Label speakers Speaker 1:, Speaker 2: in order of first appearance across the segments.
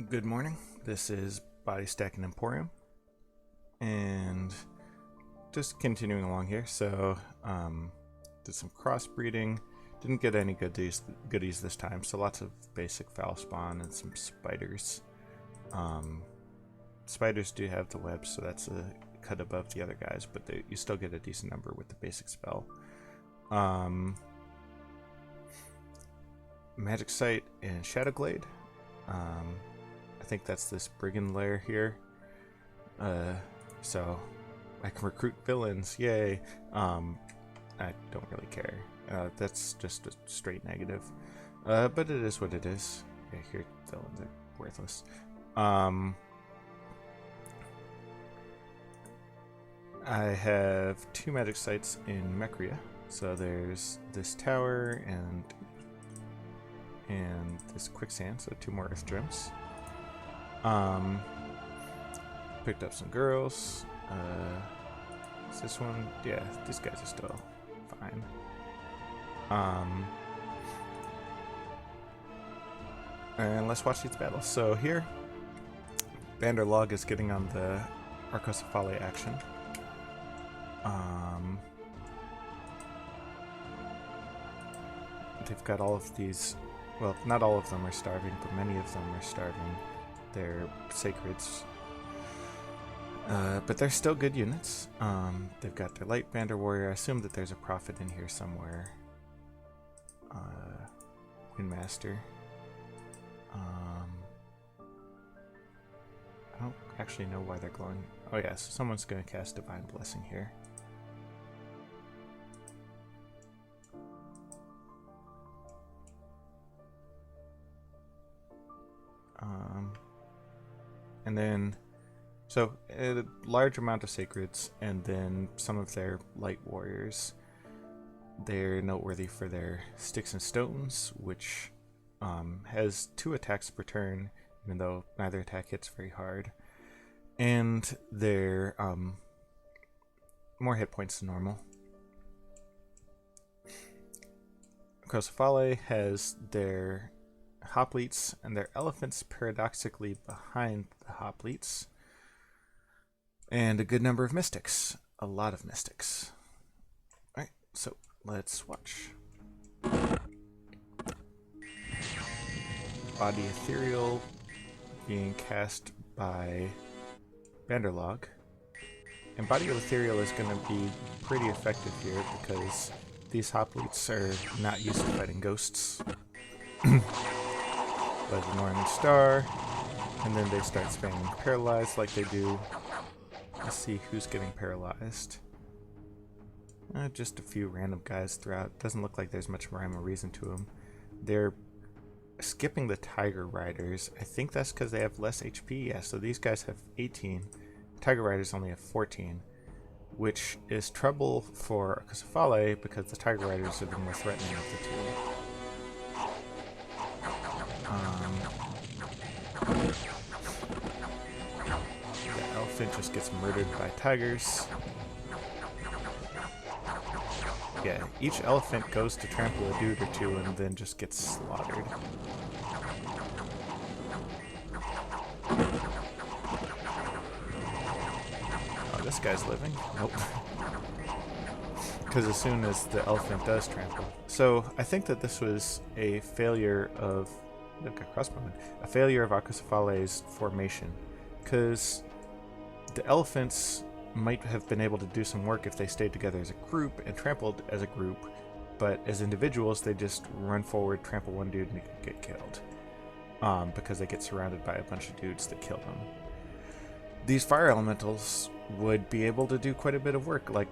Speaker 1: Good morning. This is Body Stacking Emporium, and just continuing along here. So, did some crossbreeding. Didn't get any goodies this time. So lots of basic foul spawn and some spiders. Spiders do have the webs, so that's a cut above the other guys, but you still get a decent number with the basic spell. Magic Sight and Shadowglade. I think that's this brigand lair here. So I can recruit villains, yay. I don't really care. That's just a straight negative. But it is what it is. Yeah, here, villains are worthless. I have 2 magic sites in Mecria. So there's this tower and this quicksand, so 2 more earth gems. Picked up some girls. Is this one? Yeah, these guys are still fine. And let's watch these battles. So here, Vanderlog is getting on the Arcocephale action. They've got all of these. Well, not all of them are starving, but many of them are starving. They're sacreds. But they're still good units. They've got their light Vander Warrior. I assume that there's a prophet in here somewhere. Windmaster. I don't actually know why they're glowing. Oh yeah, so someone's going to cast Divine Blessing here. And then, so a large amount of sacreds, and then some of their light warriors. They're noteworthy for their sticks and stones, which has 2 attacks per turn, even though neither attack hits very hard. And they're more hit points than normal. Arcocephale has their hoplites and their elephants paradoxically behind the hoplites, and a good number of mystics, a lot of mystics. Alright, so let's watch. Body Ethereal being cast by Vanderlog, and Body Ethereal is going to be pretty effective here because these hoplites are not used to fighting ghosts. By the Northern Star, and then they start spamming paralyzed like they do. Let's see who's getting paralyzed. Just a few random guys throughout. Doesn't look like there's much rhyme or reason to them. They're skipping the Tiger Riders. I think that's because they have less HP. Yeah, so these guys have 18. Tiger Riders only have 14, which is trouble for Arcocephale because the Tiger Riders are the more threatening of the two. The elephant just gets murdered by tigers. Yeah, each elephant goes to trample a dude or two and then just gets slaughtered. Oh, this guy's living? Nope. Because as soon as the elephant does trample. So I think that this was a failure of a failure of Arcocephale's formation, because the elephants might have been able to do some work if they stayed together as a group and trampled as a group, but as individuals they just run forward, trample one dude, and get killed, because they get surrounded by a bunch of dudes that kill them. These fire elementals would be able to do quite a bit of work. Like,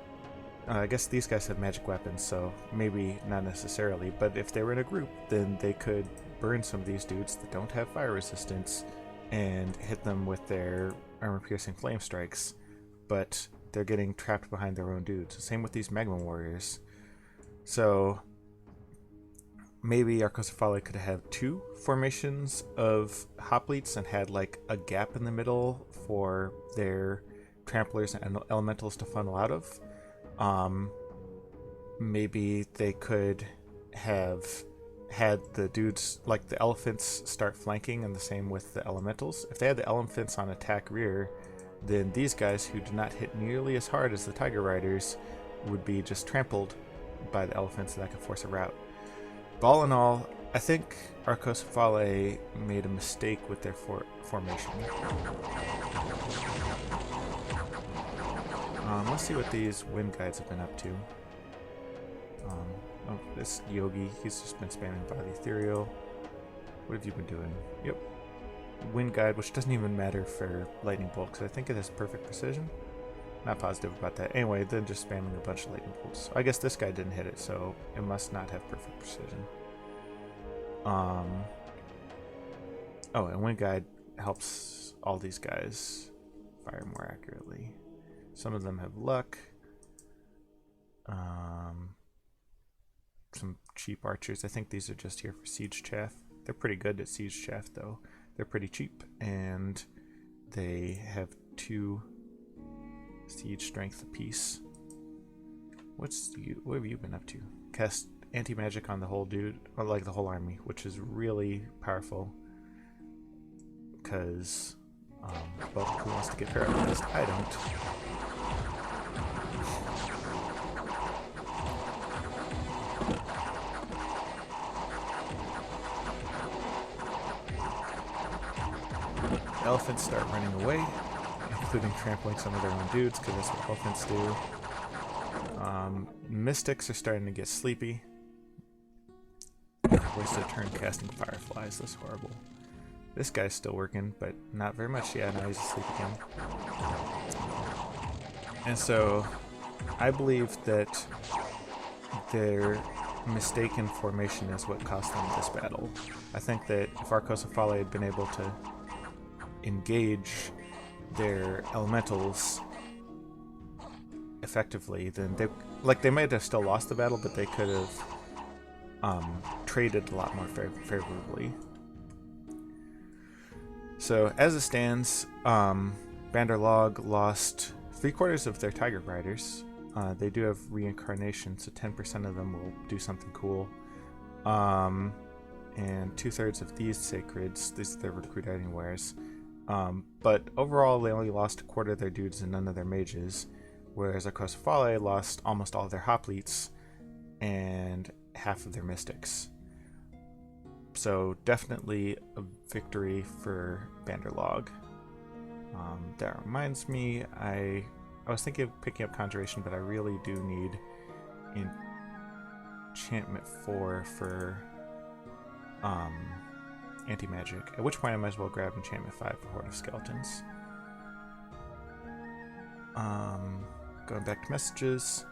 Speaker 1: I guess these guys have magic weapons, so maybe not necessarily, but if they were in a group, then they could burn some of these dudes that don't have fire resistance and hit them with their armor-piercing flame strikes, but they're getting trapped behind their own dudes. Same with these Magma Warriors. So maybe Arcocephale could have 2 formations of hoplites and had like a gap in the middle for their tramplers and elementals to funnel out of. Maybe they could have had the dudes, like the elephants, start flanking, and the same with the elementals. If they had the elephants on attack rear, then these guys, who do not hit nearly as hard as the tiger riders, would be just trampled by the elephants, and that could force a rout. But all in all, I think Arcocephalae made a mistake with their formation. Let's see what these wind guides have been up to. Oh, this Yogi, he's just been spamming by the ethereal. What have you been doing? Yep. Wind guide, which doesn't even matter for lightning bolt, because I think it has perfect precision. Not positive about that. Anyway, then just spamming a bunch of lightning bolts. I guess this guy didn't hit it, so it must not have perfect precision. Oh, and wind guide helps all these guys fire more accurately. Some of them have luck. Some cheap archers. I think these are just here for siege chaff. They're pretty good at siege chaff, though. They're pretty cheap, and they have 2 siege strength apiece. What have you been up to? Cast anti-magic on the whole dude, or like the whole army, which is really powerful. Because, well, who wants to get paralyzed? I don't. Elephants start running away, including trampling some of their own dudes, because that's what elephants do. Mystics are starting to get sleepy. Wasted a turn casting fireflies. That's horrible. This guy's still working, but not very much. Yeah, now he's asleep again. And so, I believe that their mistaken formation is what cost them this battle. I think that if Arcocephalae had been able to engage their elementals effectively, then they might have still lost the battle, but they could have traded a lot more favorably. So as it stands, Banderlog lost 3/4 of their tiger riders. They do have reincarnation, so 10% of them will do something cool. And 2/3 of these sacreds, these are their recruit anywheres. But overall, they only lost 1/4 of their dudes and none of their mages, whereas Arcocephalae lost almost all of their hoplites and half of their mystics. So definitely a victory for Banderlog. That reminds me, I was thinking of picking up Conjuration, but I really do need Enchantment 4 for anti-magic, at which point I might as well grab Enchantment 5 for Horde of Skeletons. Going back to messages.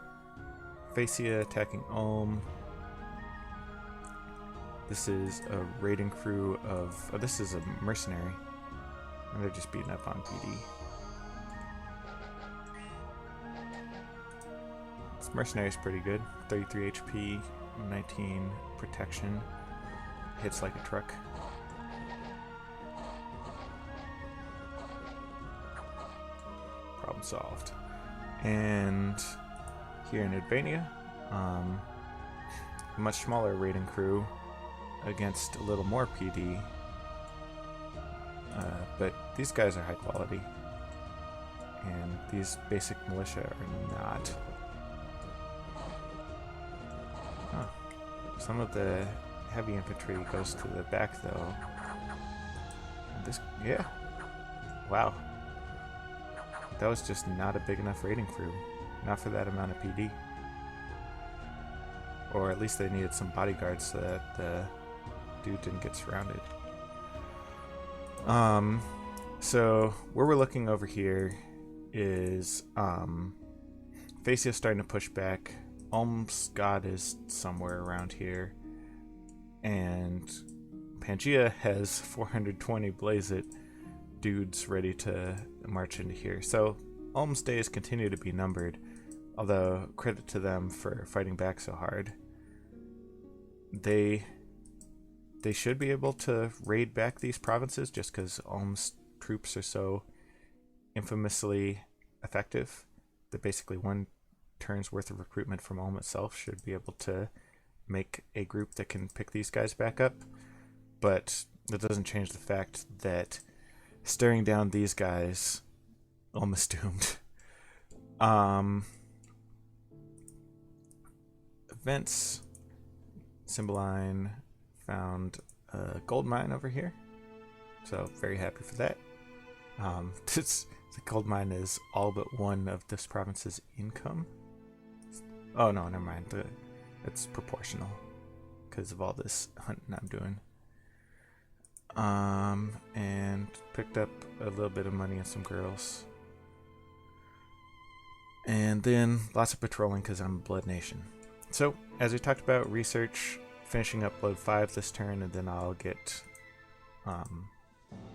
Speaker 1: Phasia attacking Ulm. This is a raiding crew of... Oh, this is a mercenary. And they're just beating up on PD. This mercenary is pretty good. 33 HP, 19 protection. Hits like a truck. Problem solved. And here in Albania, a much smaller raiding crew against a little more PD, but these guys are high quality, and these basic militia are not. Huh. Some of the heavy infantry goes to the back though. And this, yeah, wow. That was just not a big enough raiding crew. Not for that amount of PD. Or at least they needed some bodyguards so that the dude didn't get surrounded. So where we're looking over here is Phasia starting to push back. Ulm's god is somewhere around here. And Pangea has 420 Blaze It dudes ready to march into here. So Ulm's days continue to be numbered, although credit to them for fighting back so hard. They should be able to raid back these provinces just because Ulm's troops are so infamously effective that basically one turn's worth of recruitment from Ulm itself should be able to make a group that can pick these guys back up, but that doesn't change the fact that staring down these guys, almost doomed. Events, Cymbeline found a gold mine over here, so very happy for that. The gold mine is all but one of this province's income. Oh no, never mind. It's proportional because of all this hunting I'm doing. And picked up a little bit of money and some girls. And then lots of patrolling because I'm Blood Nation. So, as we talked about, research, finishing up Blood 5 this turn, and then I'll get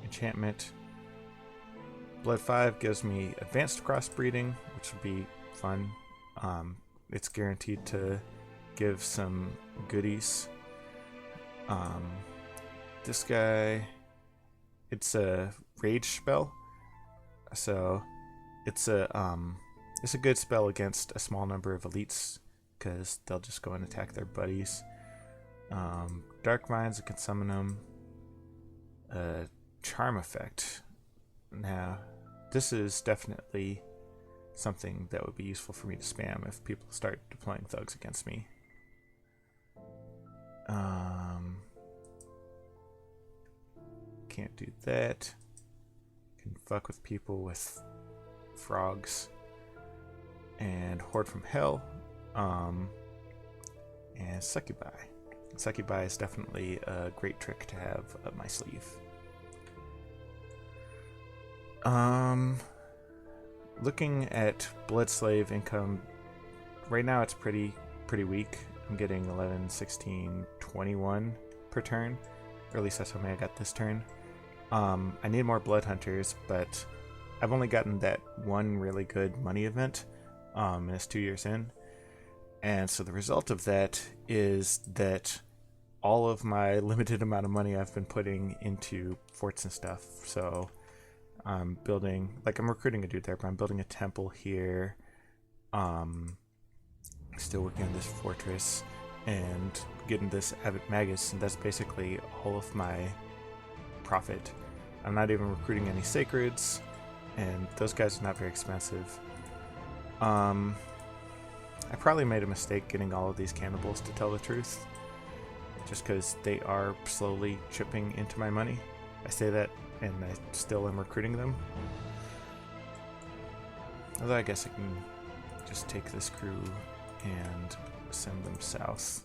Speaker 1: enchantment. Blood 5 gives me advanced crossbreeding, which would be fun. It's guaranteed to give some goodies. This guy, it's a rage spell, so it's a good spell against a small number of elites because they'll just go and attack their buddies. Dark Minds, I can summon them. Charm effect. Now, this is definitely something that would be useful for me to spam if people start deploying thugs against me. Can't do that. Can fuck with people with frogs. And Horde from Hell. And Succubi. Succubi is definitely a great trick to have up my sleeve. Looking at Blood Slave income, right now it's pretty weak. I'm getting 11, 16, 21 per turn. Or at least that's how many I got this turn. I need more Blood Hunters, but I've only gotten that one really good money event, and it's 2 years in. And so the result of that is that all of my limited amount of money I've been putting into forts and stuff. So I'm building, like, I'm recruiting a dude there, but I'm building a temple here. Still working on this fortress and getting this Abbot Magus, and that's basically all of my profit. I'm not even recruiting any sacreds, and those guys are not very expensive. I probably made a mistake getting all of these cannibals, to tell the truth, just because they are slowly chipping into my money. I say that, and I still am recruiting them. Although I guess I can just take this crew and send them south.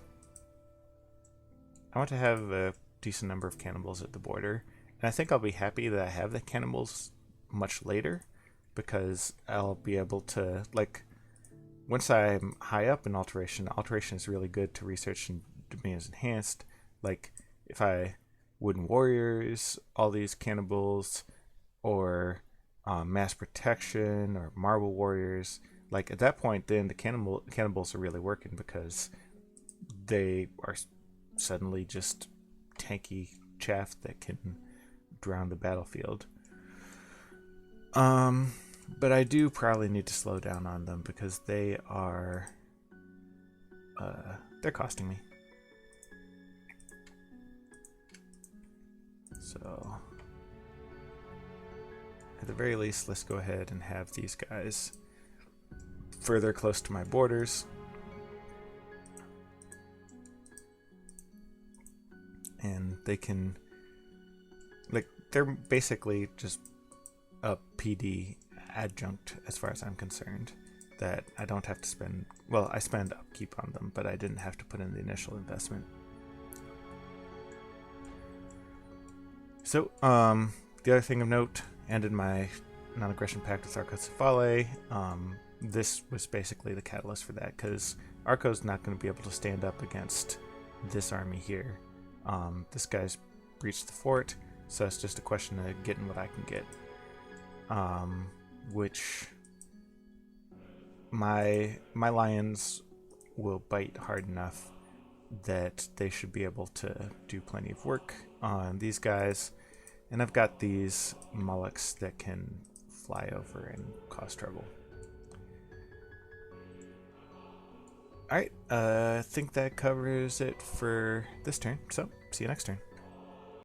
Speaker 1: I want to have a decent number of cannibals at the border, and I think I'll be happy that I have the cannibals much later, because I'll be able to, like, once I'm high up in alteration is really good to research and domains enhanced. Like, if I wooden warriors, all these cannibals, or mass protection, or marble warriors, like, at that point, then the cannibals are really working, because they are suddenly just tanky chaff that can drown the battlefield. But I do probably need to slow down on them, because they are they're costing me. So at the very least, let's go ahead and have these guys further close to my borders. And they can, like, they're basically just a PD adjunct as far as I'm concerned, that I don't have to spend, well, I spend upkeep on them, but I didn't have to put in the initial investment. So, the other thing of note, ended my non-aggression pact with Arcocephale. This was basically the catalyst for that, because Arco's not going to be able to stand up against this army here. This guy's breached the fort, so it's just a question of getting what I can get. Which my lions will bite hard enough that they should be able to do plenty of work on these guys. And I've got these Mullocks that can fly over and cause trouble. Alright, I think that covers it for this turn, so see you next turn.